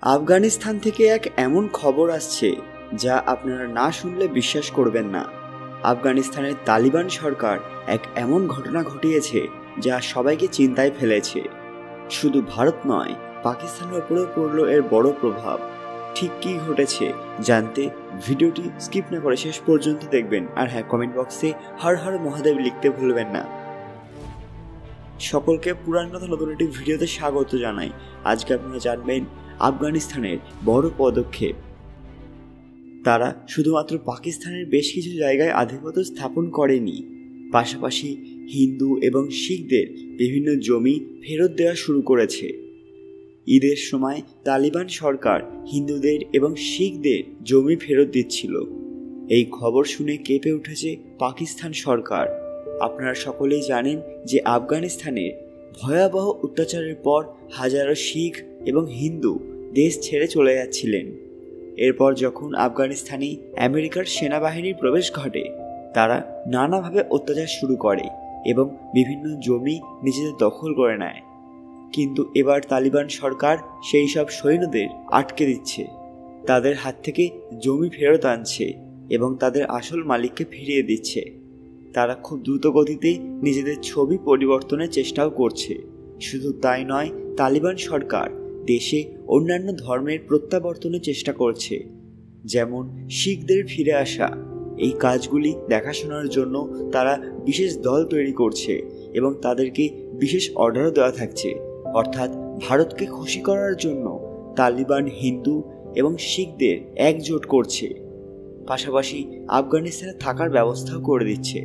আফগানিস্তান থেকে এক এমন খবর আসছে যা আপনারা না শুনলে বিশ্বাস করবেন না। আফগানিস্তানের তালিবান সরকার এক এমন ঘটনা ঘটিয়েছে যা সবাইকে চিন্তায় ফেলেছে। শুধু ভারত নয়, পাকিস্তানের ওপরেও পড়ল এর বড় প্রভাব। ঠিক কী ঘটেছে জানতে ভিডিওটি স্কিপ না করে শেষ পর্যন্ত দেখবেন। আর হ্যাঁ, কমেন্ট বক্সে হর হর মহাদেব লিখতে ভুলবেন না। সকলকে পুরান কথা নতুন একটি ভিডিওতে স্বাগত জানাই। আজকে আপনারা জানবেন আফগানিস্তানের বড় পদক্ষেপ। তারা শুধুমাত্র পাকিস্তানের বেশ কিছু জায়গায় আধিপত্য স্থাপন করেনি, পাশাপাশি হিন্দু এবং শিখদের বিভিন্ন জমি ফেরত দেওয়া শুরু করেছে। ঈদের সময় তালিবান সরকার হিন্দুদের এবং শিখদের জমি ফেরত দিচ্ছিল। এই খবর শুনে কেঁপে উঠেছে পাকিস্তান সরকার। আপনারা সকলেই জানেন যে আফগানিস্তানের ভয়াবহ অত্যাচারের পর হাজারো শিখ এবং হিন্দু দেশ ছেড়ে চলে যাচ্ছিলেন। এরপর যখন আফগানিস্তানে আমেরিকার সেনাবাহিনীর প্রবেশ ঘটে, তারা নানাভাবে অত্যাচার শুরু করে এবং বিভিন্ন জমি নিজেদের দখল করে নেয়। কিন্তু এবার তালিবান সরকার সেই সব সৈন্যদের আটকে দিচ্ছে, তাদের হাত থেকে জমি ফেরত আনছে এবং তাদের আসল মালিককে ফিরিয়ে দিচ্ছে। তারা খুব দ্রুত গতিতে নিজেদের ছবি পরিবর্তনের চেষ্টাও করছে। শুধু তাই নয়, তালিবান সরকার দেশে অন্যান্য ধর্মের প্রত্যাবর্তনের চেষ্টা করছে, যেমন শিখদের ফিরে আসা। এই কাজগুলি দেখাশোনার জন্য তারা বিশেষ দল তৈরি করছে এবং তাদেরকে বিশেষ অর্ডারও দেওয়া থাকছে। অর্থাৎ ভারতকে খুশি করার জন্য তালিবান হিন্দু এবং শিখদের একজোট করছে, পাশাপাশি আফগানিস্তানে থাকার ব্যবস্থাও করে দিচ্ছে।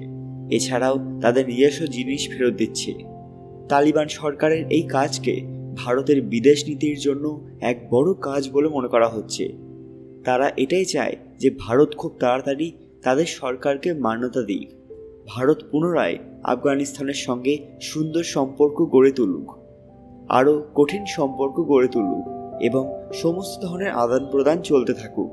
এছাড়াও তাদের নিজস্ব জিনিস ফেরত দিচ্ছে। তালিবান সরকারের এই কাজকে ভারতের বিদেশ নীতির জন্য এক বড় কাজ বলে মনে করা হচ্ছে। তারা এটাই চায় যে ভারত খুব তাড়াতাড়ি তাদের সরকারকে মান্যতা দিক, ভারত পুনরায় আফগানিস্তানের সঙ্গে সুন্দর সম্পর্ক গড়ে তুলুক, আরও কঠিন সম্পর্ক গড়ে তুলুক এবং সমস্ত ধরনের আদান প্রদান চলতে থাকুক।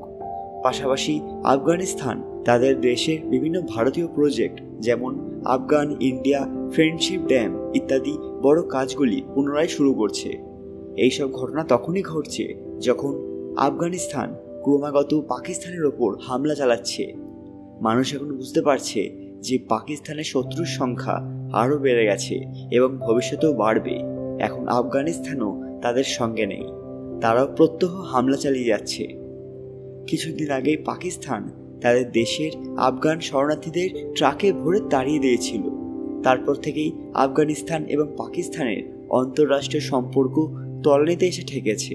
পাশাপাশি আফগানিস্তান তাদের দেশের বিভিন্ন ভারতীয় প্রজেক্ট যেমন আফগান ইন্ডিয়া ফ্রেন্ডশিপ ড্যাম ইত্যাদি বড় কাজগুলি পুনরায় শুরু করছে। এইসব ঘটনা তখনই ঘটছে যখন আফগানিস্তান ক্রমাগত পাকিস্তানের ওপর হামলা চালাচ্ছে। মানুষ এখন বুঝতে পারছে যে পাকিস্তানের শত্রুর সংখ্যা আরও বেড়ে গেছে এবং ভবিষ্যতেও বাড়বে। এখন আফগানিস্তানও তাদের সঙ্গে নেই, তারাও প্রত্যহ হামলা চালিয়ে যাচ্ছে। কিছুদিন আগেই পাকিস্তান তাদের দেশের আফগান শরণার্থীদের ট্রাকে ভরে তাড়িয়ে দিয়েছিল। তারপর থেকেই আফগানিস্তান এবং পাকিস্তানের আন্তঃরাষ্ট্রীয় সম্পর্ক তলানিতে এসে ঠেকেছে।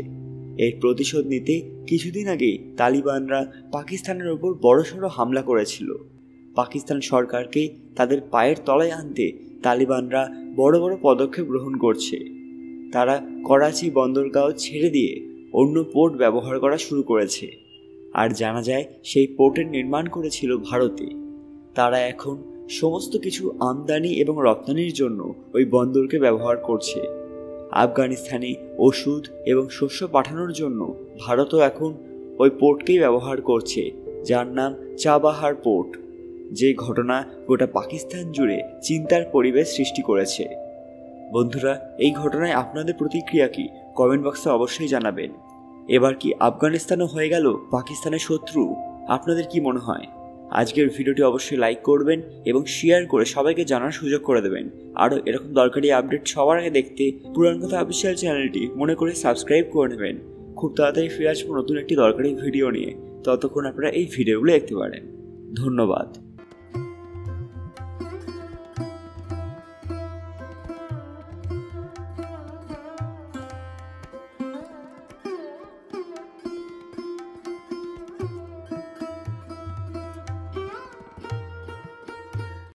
এর প্রতিশোধ নিতে কিছুদিন আগেই তালিবানরা পাকিস্তানের ওপর বড়সড় হামলা করেছিল। পাকিস্তান সরকারকে তাদের পায়ের তলায় আনতে তালিবানরা বড় বড় পদক্ষেপ গ্রহণ করছে। তারা করাচি বন্দরগাঁও ছেড়ে দিয়ে অন্য পোর্ট ব্যবহার করা শুরু করেছে। আর জানা যায় সেই পোর্টের নির্মাণ করেছিল ভারতে। তারা এখন সমস্ত কিছু আমদানি এবং রপ্তানির জন্য ওই বন্দরকে ব্যবহার করছে। আফগানিস্তানে ওষুধ এবং শস্য পাঠানোর জন্য ভারতও এখন ওই পোর্টকেই ব্যবহার করছে, যার নাম চাবাহার পোর্ট। যে ঘটনা গোটা পাকিস্তান জুড়ে চিন্তার পরিবেশ সৃষ্টি করেছে। বন্ধুরা, এই ঘটনায় আপনাদের প্রতিক্রিয়া কি কমেন্ট বক্সে অবশ্যই জানাবেন। এবার কি আফগানিস্তানও হয়ে গেল পাকিস্তানের শত্রু? আপনাদের কি মনে হয়? আজকের ভিডিওটি অবশ্যই লাইক করবেন এবং শেয়ার করে সবাইকে জানার সুযোগ করে দেবেন। আরও এরকম দরকারি আপডেট সবার আগে দেখতে পুরান কথা অফিসিয়াল চ্যানেলটি মনে করে সাবস্ক্রাইব করে নেবেন। খুব তাড়াতাড়ি ফিরে আসবো নতুন একটি দরকারি ভিডিও নিয়ে। ততক্ষণ আপনারা এই ভিডিওগুলো দেখতে পারেন। ধন্যবাদ।